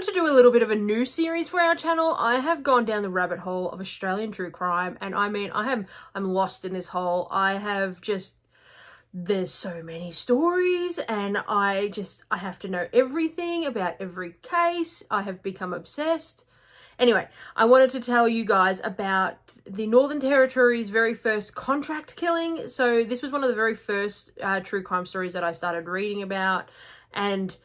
wanted to do a little bit of a new series for our channel. I have gone down the rabbit hole of Australian true crime, and I mean, I'm lost in this hole. There's so many stories, and I have to know everything about every case. I have become obsessed. Anyway, I wanted to tell you guys about the Northern Territory's very first contract killing. So this was one of the very first true crime stories that I started reading about, and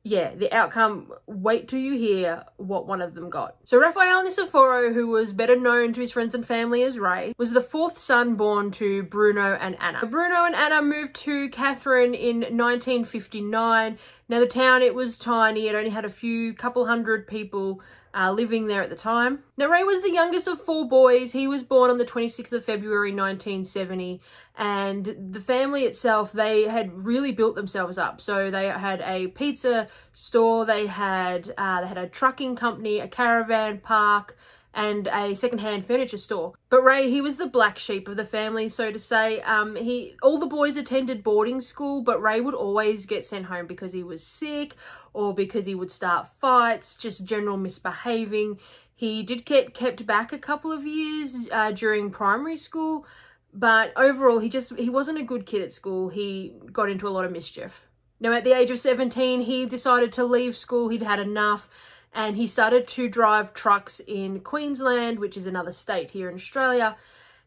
yeah, the outcome, wait till you hear what one of them got. So Raphael Niceforo, who was better known to his friends and family as Ray, was the fourth son born to Bruno and Anna. Bruno and Anna moved to Catherine in 1959. Now the town, it was tiny. It only had a couple hundred people living there at the time. Now Ray was the youngest of four boys. He was born on the 26th of February 1970, and the family itself, they had really built themselves up. So they had a pizza store, they had a trucking company, a caravan park, and a secondhand furniture store. But Ray, he was the black sheep of the family, so to say. All the boys attended boarding school, but Ray would always get sent home because he was sick or because he would start fights, just general misbehaving. He did get kept back a couple of years during primary school, but overall he wasn't a good kid at school. He got into a lot of mischief. Now at the age of 17, he decided to leave school. He'd had enough, and he started to drive trucks in Queensland, which is another state here in Australia.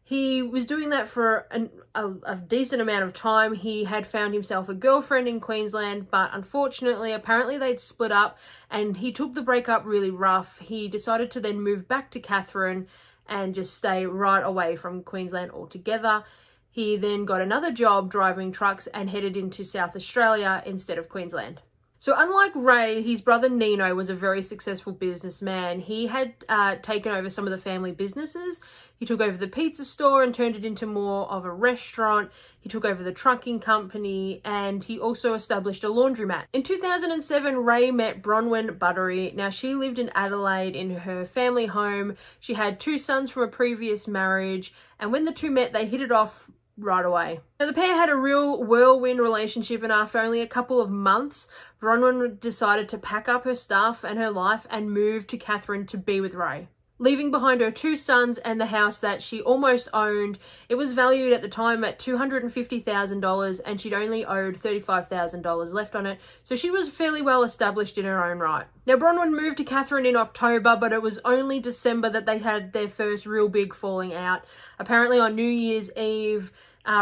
He was doing that for a decent amount of time. He had found himself a girlfriend in Queensland, but unfortunately, apparently they'd split up, and he took the breakup really rough. He decided to then move back to Catherine and just stay right away from Queensland altogether. He then got another job driving trucks and headed into South Australia instead of Queensland. So unlike Ray, his brother Nino was a very successful businessman. He had taken over some of the family businesses. He took over the pizza store and turned it into more of a restaurant. He took over the trucking company, and he also established a laundromat. In 2007, Ray met Bronwyn Buttery. Now, she lived in Adelaide in her family home. She had two sons from a previous marriage, and when the two met, they hit it off right away. Now the pair had a real whirlwind relationship, and after only a couple of months, Bronwyn decided to pack up her stuff and her life and move to Catherine to be with Ray, leaving behind her two sons and the house that she almost owned. It was valued at the time at $250,000, and she'd only owed $35,000 left on it, so she was fairly well established in her own right. Now Bronwyn moved to Catherine in October, but it was only December that they had their first real big falling out. Apparently on New Year's Eve,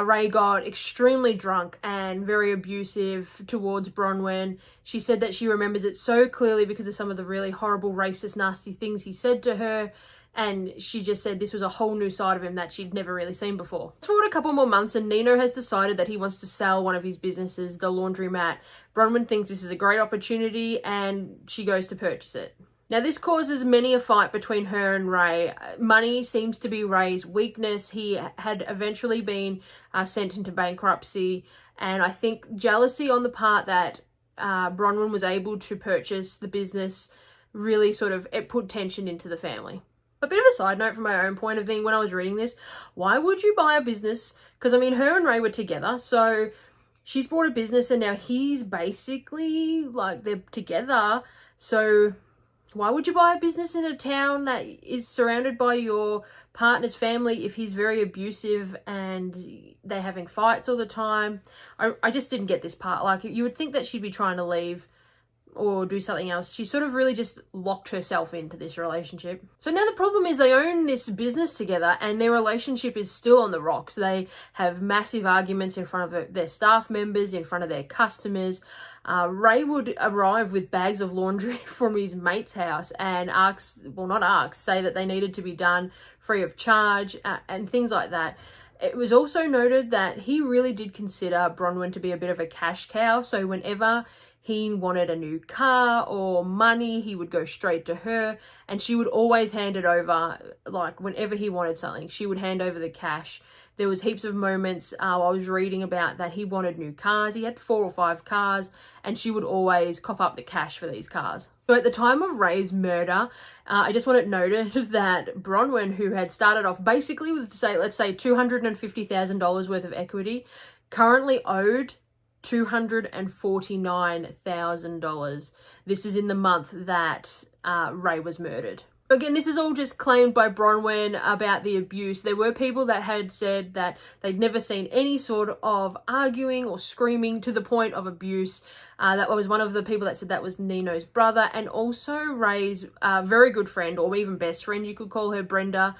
Ray got extremely drunk and very abusive towards Bronwyn. She said that she remembers it so clearly because of some of the really horrible, racist, nasty things he said to her. And she just said this was a whole new side of him that she'd never really seen before. Fast forward a couple more months, and Nino has decided that he wants to sell one of his businesses, the laundromat. Bronwyn thinks this is a great opportunity, and she goes to purchase it. Now this causes many a fight between her and Ray. Money seems to be Ray's weakness. He had eventually been sent into bankruptcy, and I think jealousy on the part that Bronwyn was able to purchase the business really it put tension into the family. A bit of a side note from my own point of view, when I was reading this, why would you buy a business? Because I mean, her and Ray were together, so she's bought a business and now he's basically they're together, so why would you buy a business in a town that is surrounded by your partner's family if he's very abusive and they're having fights all the time? I just didn't get this part. You would think that she'd be trying to leave or do something else. She sort of really just locked herself into this relationship. So now the problem is they own this business together and their relationship is still on the rocks. They have massive arguments in front of their staff members, in front of their customers. Ray would arrive with bags of laundry from his mate's house and say that they needed to be done free of charge and things like that. It was also noted that he really did consider Bronwyn to be a bit of a cash cow. So whenever he wanted a new car or money, he would go straight to her, and she would always hand it over. Whenever he wanted something, she would hand over the cash. There was heaps of moments I was reading about that he wanted new cars. He had 4 or 5 cars, and she would always cough up the cash for these cars. So at the time of Ray's murder, I just want it noted that Bronwyn, who had started off basically with, let's say $250,000 worth of equity, currently owed $249,000. This is in the month that Ray was murdered. Again, this is all just claimed by Bronwyn about the abuse. There were people that had said that they'd never seen any sort of arguing or screaming to the point of abuse. That was one of the people that said that was Nino's brother, and also Ray's very good friend, or even best friend, you could call her, Brenda.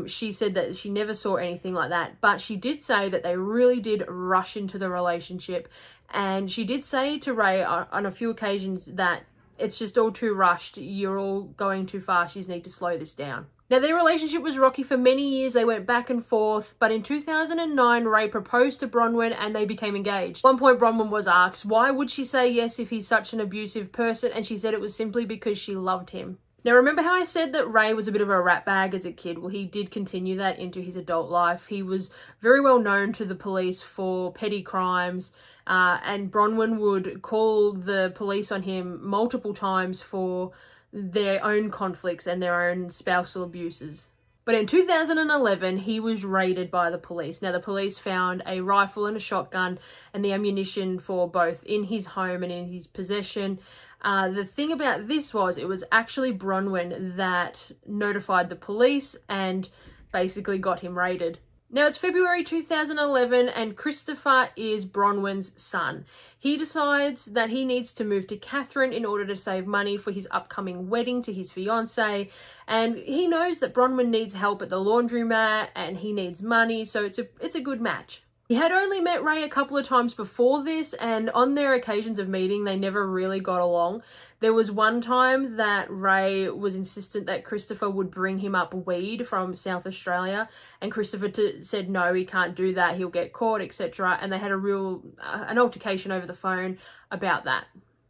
She said that she never saw anything like that, but she did say that they really did rush into the relationship. And she did say to Ray on a few occasions that it's just all too rushed. You're all going too fast. You just need to slow this down. Now, their relationship was rocky for many years. They went back and forth, but in 2009, Ray proposed to Bronwyn and they became engaged. At one point, Bronwyn was asked, why would she say yes if he's such an abusive person? And she said it was simply because she loved him. Now, remember how I said that Ray was a bit of a ratbag as a kid? Well, he did continue that into his adult life. He was very well known to the police for petty crimes, and Bronwyn would call the police on him multiple times for their own conflicts and their own spousal abuses. But in 2011, he was raided by the police. Now, the police found a rifle and a shotgun and the ammunition for both in his home and in his possession. The thing about this was it was actually Bronwyn that notified the police and basically got him raided. Now, it's February 2011 and Christopher is Bronwyn's son. He decides that he needs to move to Catherine in order to save money for his upcoming wedding to his fiancée, and he knows that Bronwyn needs help at the laundromat and he needs money, so it's a good match. He had only met Ray a couple of times before this, and on their occasions of meeting, they never really got along. There was one time that Ray was insistent that Christopher would bring him up weed from South Australia, and Christopher said no, he can't do that, he'll get caught, etc. And they had an altercation over the phone about that.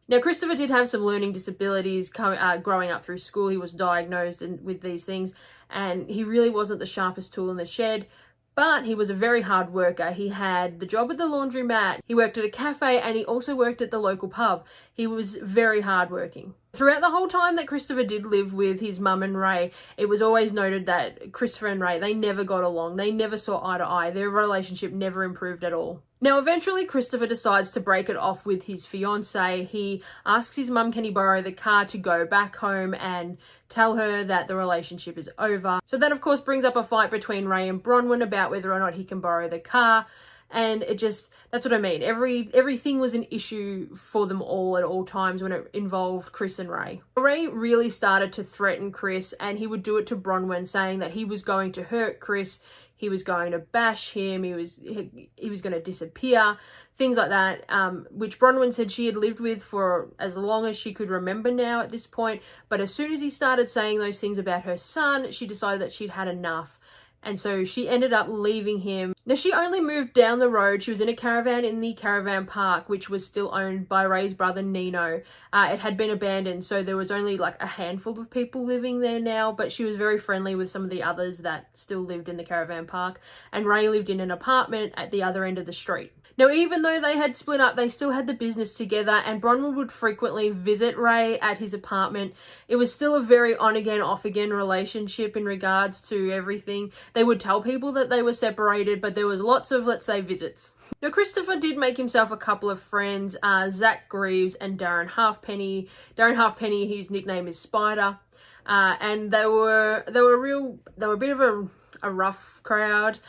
Now, Christopher did have some learning disabilities growing up through school. He was diagnosed with these things, and he really wasn't the sharpest tool in the shed. But he was a very hard worker. He had the job at the laundromat, he worked at a cafe, and he also worked at the local pub. He was very hardworking. Throughout the whole time that Christopher did live with his mum and Ray, it was always noted that Christopher and Ray, they never got along. They never saw eye to eye. Their relationship never improved at all. Now, eventually, Christopher decides to break it off with his fiancée. He asks his mum, can he borrow the car to go back home and tell her that the relationship is over. So that, of course, brings up a fight between Ray and Bronwyn about whether or not he can borrow the car. And that's what I mean. Everything was an issue for them all at all times when it involved Chris and Ray. Ray really started to threaten Chris, and he would do it to Bronwyn, saying that he was going to hurt Chris, he was going to bash him, he was going to disappear, things like that, which Bronwyn said she had lived with for as long as she could remember now at this point. But as soon as he started saying those things about her son, she decided that she'd had enough. And so she ended up leaving him. Now, she only moved down the road. She was in a caravan in the caravan park, which was still owned by Ray's brother, Nino. It had been abandoned, so there was only like a handful of people living there now, but she was very friendly with some of the others that still lived in the caravan park. And Ray lived in an apartment at the other end of the street. Now, even though they had split up, they still had the business together, and Bronwyn would frequently visit Ray at his apartment. It was still a very on-again, off-again relationship in regards to everything. They would tell people that they were separated, but there was lots of, let's say, visits. Now, Christopher did make himself a couple of friends, Zach Greaves and Darren Halfpenny. Darren Halfpenny, whose nickname is Spider, and they were a bit of a rough crowd.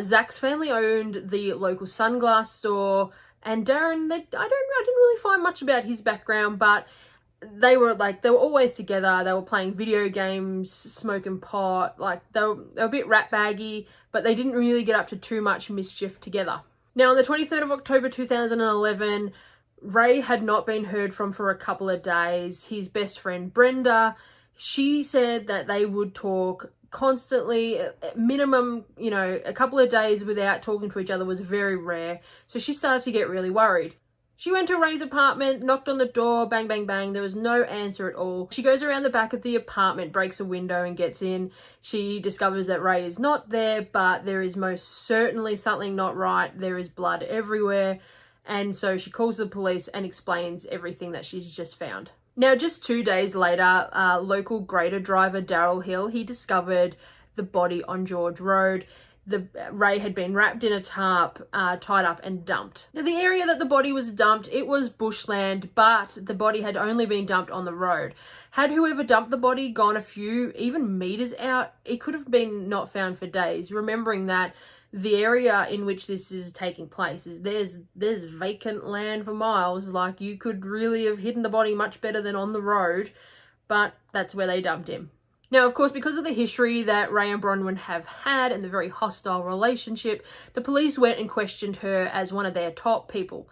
Zach's family owned the local sunglass store, and Darren, I didn't really find much about his background, but they were always together. They were playing video games, smoking pot, they were a bit ratbaggy, but they didn't really get up to too much mischief together. Now, on the 23rd of October 2011, Ray had not been heard from for a couple of days. His best friend Brenda, she said that they would talk constantly. At minimum, a couple of days without talking to each other was very rare. So she started to get really worried. She went to Ray's apartment, knocked on the door, bang, bang, bang. There was no answer at all. She goes around the back of the apartment, breaks a window and gets in. She discovers that Ray is not there, but there is most certainly something not right. There is blood everywhere. And so she calls the police and explains everything that she's just found. Now, just 2 days later, local grader driver Daryl Hill, he discovered the body on George Road. Ray had been wrapped in a tarp, tied up and dumped. Now, the area that the body was dumped, it was bushland, but the body had only been dumped on the road. Had whoever dumped the body gone a few, even meters out, it could have been not found for days. Remembering that the area in which this is taking place is there's vacant land for miles. Like, you could really have hidden the body much better than on the road, but that's where they dumped him. Now, of course, because of the history that Ray and Bronwyn have had and the very hostile relationship, the police went and questioned her as one of their top people.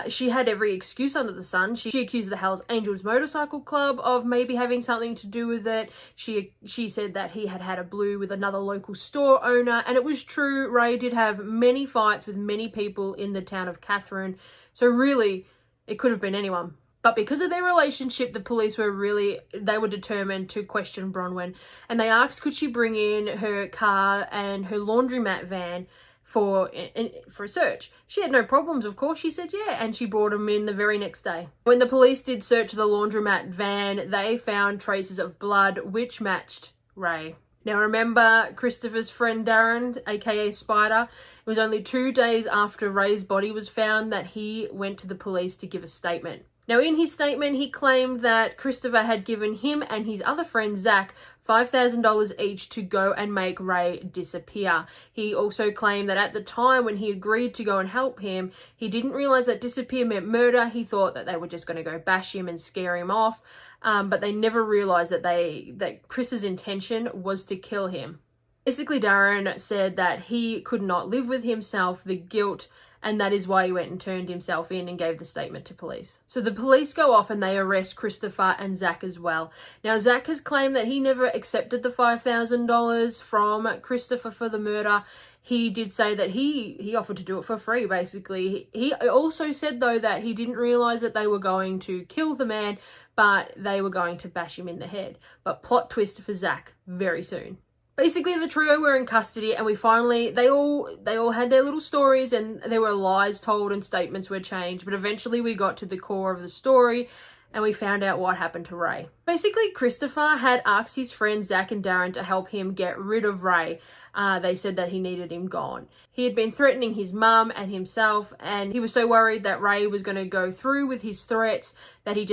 She had every excuse under the sun. She accused the Hells Angels Motorcycle Club of maybe having something to do with it. She said that he had a blue with another local store owner, and it was true. Ray did have many fights with many people in the town of Catherine, so really, it could have been anyone. But because of their relationship, the police they were determined to question Bronwyn, and they asked could she bring in her car and her laundromat van for a search. She had no problems, of course. She said yeah, and she brought them in the very next day. When the police did search the laundromat van, they found traces of blood which matched Ray. Now, remember Christopher's friend Darren, aka Spider? It was only 2 days after Ray's body was found that he went to the police to give a statement. Now, in his statement, he claimed that Christopher had given him and his other friend, Zach, $5,000 each to go and make Ray disappear. He also claimed that at the time when he agreed to go and help him, he didn't realize that disappear meant murder. He thought that they were just going to go bash him and scare him off, but they never realized that Chris's intention was to kill him. Basically, Darren said that he could not live with himself, the guilt, and that is why he went and turned himself in and gave the statement to police. So the police go off and they arrest Christopher and Zach as well. Now, Zach has claimed that he never accepted the $5,000 from Christopher for the murder. He did say that he offered to do it for free, basically. He also said, though, that he didn't realize that they were going to kill the man, but they were going to bash him in the head. But plot twist for Zach very soon. Basically, the trio were in custody, and they all had their little stories, and there were lies told and statements were changed. But eventually, we got to the core of the story, and we found out what happened to Ray. Basically, Christopher had asked his friends Zach and Darren to help him get rid of Ray. They said that he needed him gone. He had been threatening his mum and himself, and he was so worried that Ray was going to go through with his threats that it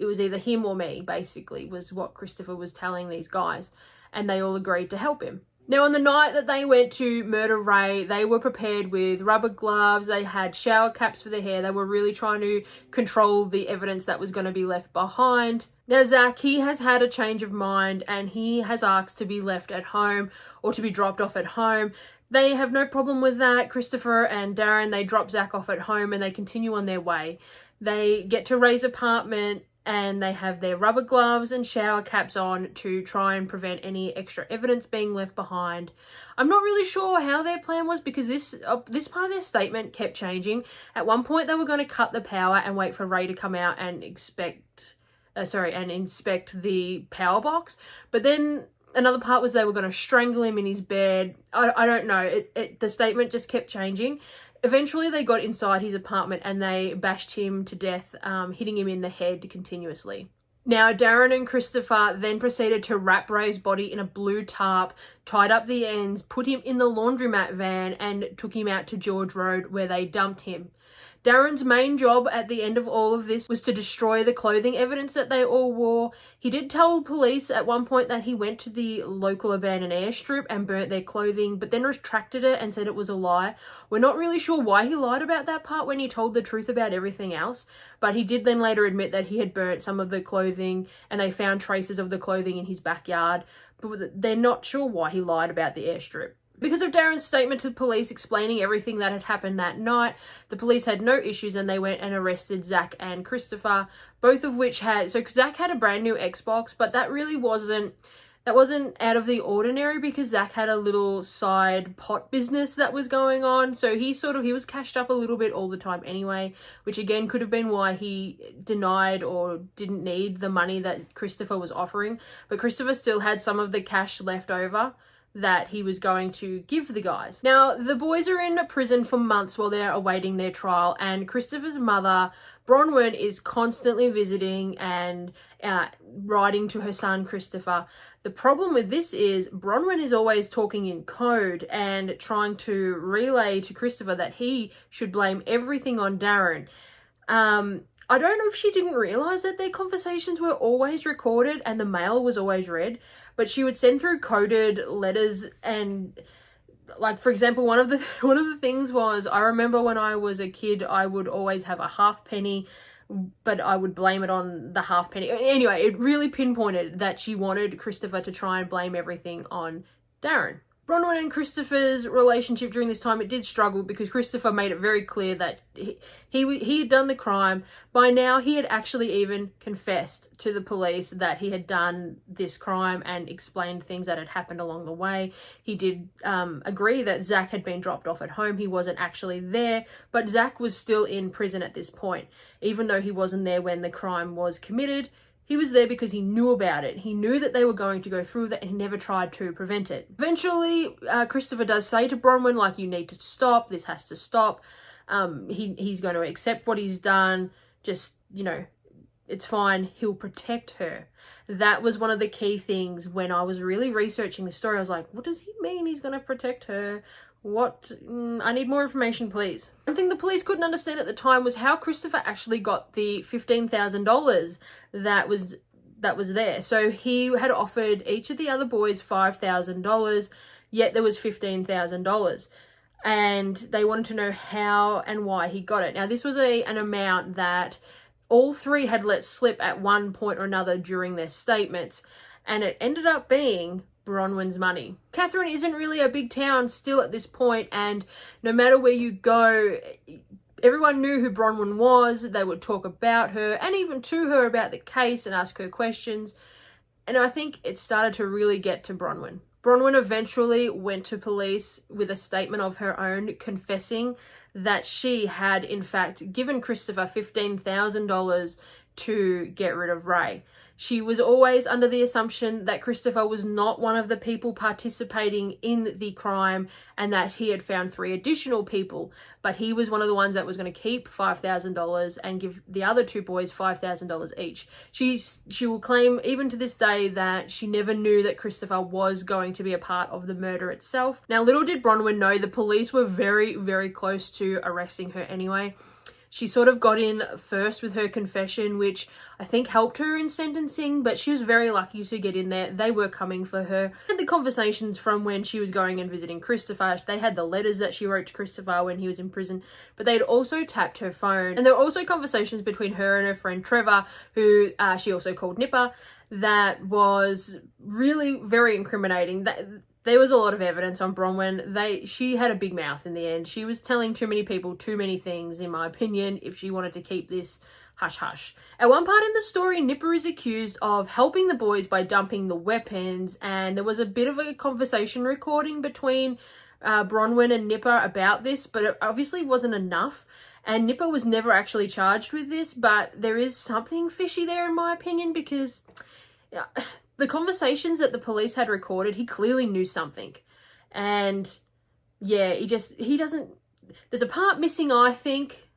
was either him or me, basically, was what Christopher was telling these guys. And they all agreed to help him. Now, on the night that they went to murder Ray, they were prepared with rubber gloves, they had shower caps for their hair, they were really trying to control the evidence that was going to be left behind. Now, Zach, he has had a change of mind, and he has asked to be left at home or to be dropped off at home. They have no problem with that. Christopher and Darren, they drop Zach off at home and they continue on their way. They get to Ray's apartment, and they have their rubber gloves and shower caps on to try and prevent any extra evidence being left behind. I'm not really sure how their plan was, because this part of their statement kept changing. At one point, they were going to cut the power and wait for Ray to come out and inspect the power box. But then another part was they were going to strangle him in his bed. I don't know. The statement just kept changing. Eventually, they got inside his apartment and they bashed him to death, hitting him in the head continuously. Now, Darren and Christopher then proceeded to wrap Ray's body in a blue tarp, tied up the ends, put him in the laundromat van, and took him out to George Road, where they dumped him. Darren's main job at the end of all of this was to destroy the clothing evidence that they all wore. He did tell police at one point that he went to the local abandoned airstrip and burnt their clothing, but then retracted it and said it was a lie. We're not really sure why he lied about that part when he told the truth about everything else, but he did then later admit that he had burnt some of the clothing and they found traces of the clothing in his backyard, but they're not sure why he lied about the airstrip. Because of Darren's statement to police explaining everything that had happened that night, the police had no issues and they went and arrested Zach and Christopher, both of which so Zach had a brand new Xbox, but that really wasn't out of the ordinary, because Zach had a little side pot business that was going on. So he was cashed up a little bit all the time anyway, which again could have been why he denied or didn't need the money that Christopher was offering. But Christopher still had some of the cash left over that he was going to give the guys. Now, the boys are in prison for months while they're awaiting their trial, and Christopher's mother, Bronwyn, is constantly visiting and writing to her son, Christopher. The problem with this is Bronwyn is always talking in code and trying to relay to Christopher that he should blame everything on Darren. I don't know if she didn't realize that their conversations were always recorded and the mail was always read, but she would send through coded letters. And like, for example, one of the things was, I remember when I was a kid, I would always have a halfpenny, but I would blame it on the halfpenny. Anyway, it really pinpointed that she wanted Christopher to try and blame everything on Darren. Bronwyn and Christopher's relationship during this time, it did struggle because Christopher made it very clear that he had done the crime. By now, he had actually even confessed to the police that he had done this crime and explained things that had happened along the way. He did agree that Zach had been dropped off at home. He wasn't actually there, but Zach was still in prison at this point. Even though he wasn't there when the crime was committed, he was there because he knew about it. He knew that they were going to go through that and he never tried to prevent it. Eventually, Christopher does say to Bronwyn, like, you need to stop. This has to stop. He's going to accept what he's done. Just, you know, it's fine. He'll protect her. That was one of the key things when I was really researching the story. I was like, what does he mean he's going to protect her? What? I need more information, please. One thing the police couldn't understand at the time was how Christopher actually got the $15,000 that was there. So he had offered each of the other boys $5,000, yet there was $15,000. And they wanted to know how and why he got it. Now, this was an amount that all three had let slip at one point or another during their statements, and it ended up being Bronwyn's money. Katherine isn't really a big town still at this point, and no matter where you go, everyone knew who Bronwyn was. They would talk about her and even to her about the case and ask her questions. And I think it started to really get to Bronwyn. Bronwyn eventually went to police with a statement of her own confessing that she had in fact given Christopher $15,000 to get rid of Ray. She was always under the assumption that Christopher was not one of the people participating in the crime and that he had found 3 additional people, but he was one of the ones that was going to keep $5,000 and give the other 2 boys $5,000 each. She will claim even to this day that she never knew that Christopher was going to be a part of the murder itself. Now, little did Bronwyn know the police were very, very close to arresting her anyway. She sort of got in first with her confession, which I think helped her in sentencing, but she was very lucky to get in there. They were coming for her. And the conversations from when she was going and visiting Christopher, they had the letters that she wrote to Christopher when he was in prison, but they'd also tapped her phone. And there were also conversations between her and her friend Trevor, who she also called Nipper, that was really very incriminating. There was a lot of evidence on Bronwyn. She had a big mouth in the end. She was telling too many people too many things, in my opinion, if she wanted to keep this hush-hush. At one part in the story, Nipper is accused of helping the boys by dumping the weapons, and there was a bit of a conversation recording between Bronwyn and Nipper about this, but it obviously wasn't enough. And Nipper was never actually charged with this, but there is something fishy there, in my opinion, because the conversations that the police had recorded, he clearly knew something. And yeah, he doesn't, there's a part missing, I think,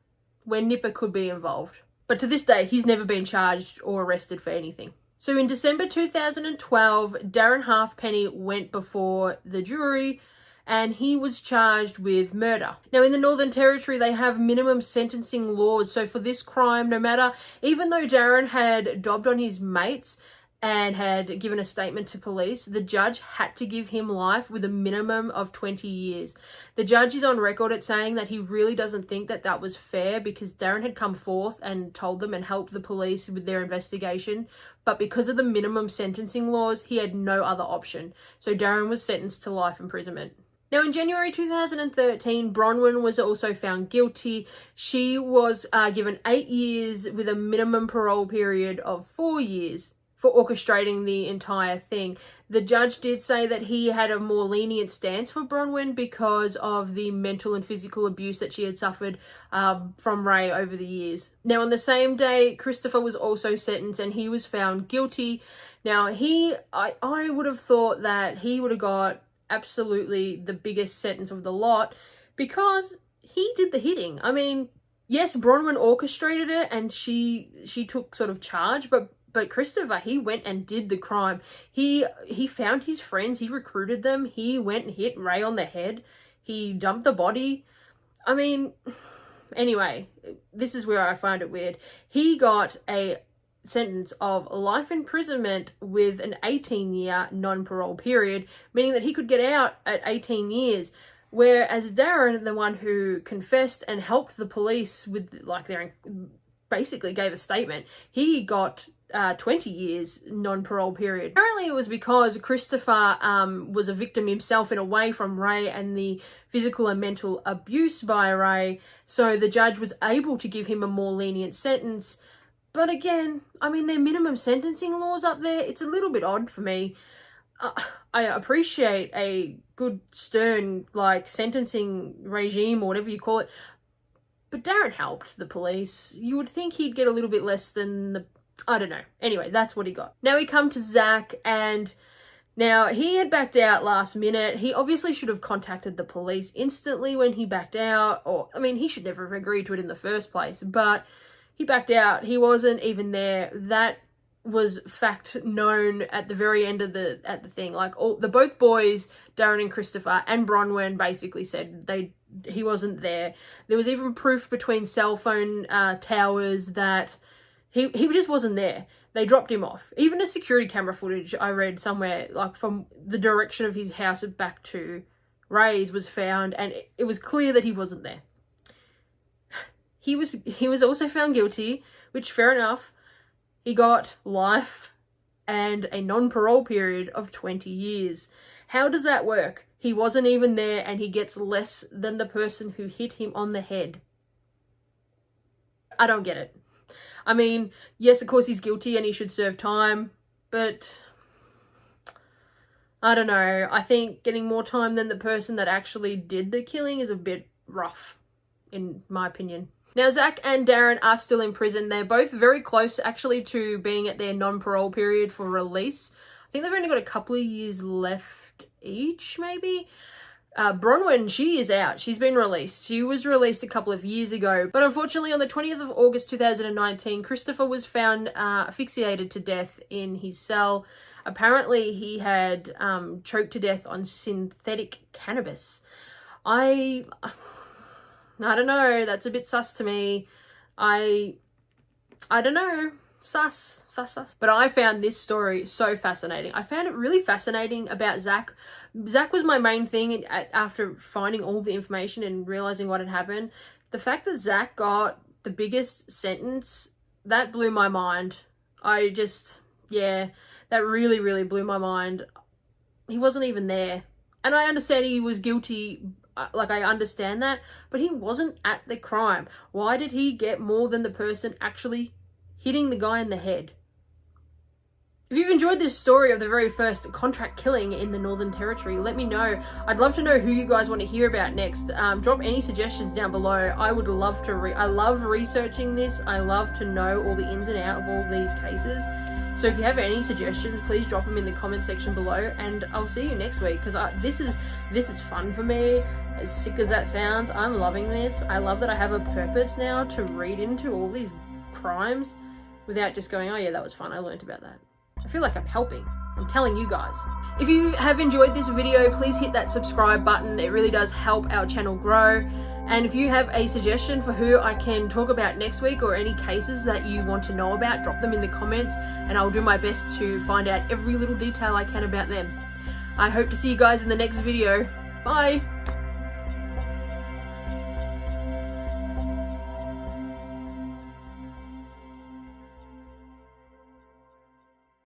where Nipper could be involved. But to this day, he's never been charged or arrested for anything. So in December 2012, Darren Halfpenny went before the jury and he was charged with murder. Now, in the Northern Territory, they have minimum sentencing laws. So for this crime, no matter, even though Darren had dobbed on his mates and had given a statement to police, the judge had to give him life with a minimum of 20 years. The judge is on record at saying that he really doesn't think that that was fair because Darren had come forth and told them and helped the police with their investigation. But because of the minimum sentencing laws, he had no other option. So Darren was sentenced to life imprisonment. Now, in January 2013, Bronwyn was also found guilty. She was given 8 years with a minimum parole period of 4 years for orchestrating the entire thing. The judge did say that he had a more lenient stance for Bronwyn because of the mental and physical abuse that she had suffered from Ray over the years. Now, on the same day, Christopher was also sentenced and he was found guilty. Now, I would have thought that he would have got absolutely the biggest sentence of the lot because he did the hitting. I mean, yes, Bronwyn orchestrated it and she took sort of charge, but Christopher, he went and did the crime. He found his friends, he recruited them, he went and hit Ray on the head, he dumped the body. I mean, anyway, this is where I find it weird. He got a sentence of life imprisonment with an 18-year non-parole period, meaning that he could get out at 18 years. Whereas Darren, the one who confessed and helped the police with, like, basically gave a statement, he got 20 years non-parole period. Apparently it was because Christopher was a victim himself in a way from Ray and the physical and mental abuse by Ray, so the judge was able to give him a more lenient sentence. But again, I mean, their minimum sentencing laws up there, it's a little bit odd for me. I appreciate a good, stern, like, sentencing regime or whatever you call it, but Darren helped the police. You would think he'd get a little bit less than the... I don't know. Anyway, that's what he got. Now we come to Zach, and now he had backed out last minute. He obviously should have contacted the police instantly when he backed out, or, I mean, he should never have agreed to it in the first place, but he backed out. He wasn't even there. That was fact known at the very end of the thing. Like, both boys, Darren and Christopher and Bronwyn, basically said he wasn't there. There was even proof between cell phone towers that he just wasn't there. They dropped him off. Even a security camera footage I read somewhere, like from the direction of his house back to Ray's, was found, and it was clear that he wasn't there. He was also found guilty, which, fair enough. He got life and a non-parole period of 20 years. How does that work? He wasn't even there and he gets less than the person who hit him on the head. I don't get it. I mean, yes, of course he's guilty and he should serve time, but I don't know. I think getting more time than the person that actually did the killing is a bit rough, in my opinion. Now, Zach and Darren are still in prison. They're both very close, actually, to being at their non-parole period for release. I think they've only got a couple of years left each, maybe. Bronwyn, she is out. She's been released. She was released a couple of years ago. But unfortunately, on the 20th of August 2019, Christopher was found asphyxiated to death in his cell. Apparently, he had choked to death on synthetic cannabis. I don't know. That's a bit sus to me. I don't know. Sus. But I found this story so fascinating. I found it really fascinating about Zach. Zach was my main thing after finding all the information and realizing what had happened. The fact that Zach got the biggest sentence, that blew my mind. That really, really blew my mind. He wasn't even there. And I understand he was guilty. Like, I understand that, but he wasn't at the crime. Why did he get more than the person actually hitting the guy in the head? If you've enjoyed this story of the very first contract killing in the Northern Territory, let me know. I'd love to know who you guys want to hear about next. Drop any suggestions down below. I would love to I love researching this. I love to know all the ins and outs of all these cases. So if you have any suggestions, please drop them in the comment section below, and I'll see you next week, because this is fun for me. As sick as that sounds, I'm loving this. I love that I have a purpose now to read into all these crimes without just going, oh yeah, that was fun, I learned about that. I feel like I'm helping. I'm telling you guys. If you have enjoyed this video, please hit that subscribe button. It really does help our channel grow. And if you have a suggestion for who I can talk about next week, or any cases that you want to know about, drop them in the comments and I'll do my best to find out every little detail I can about them. I hope to see you guys in the next video. Bye!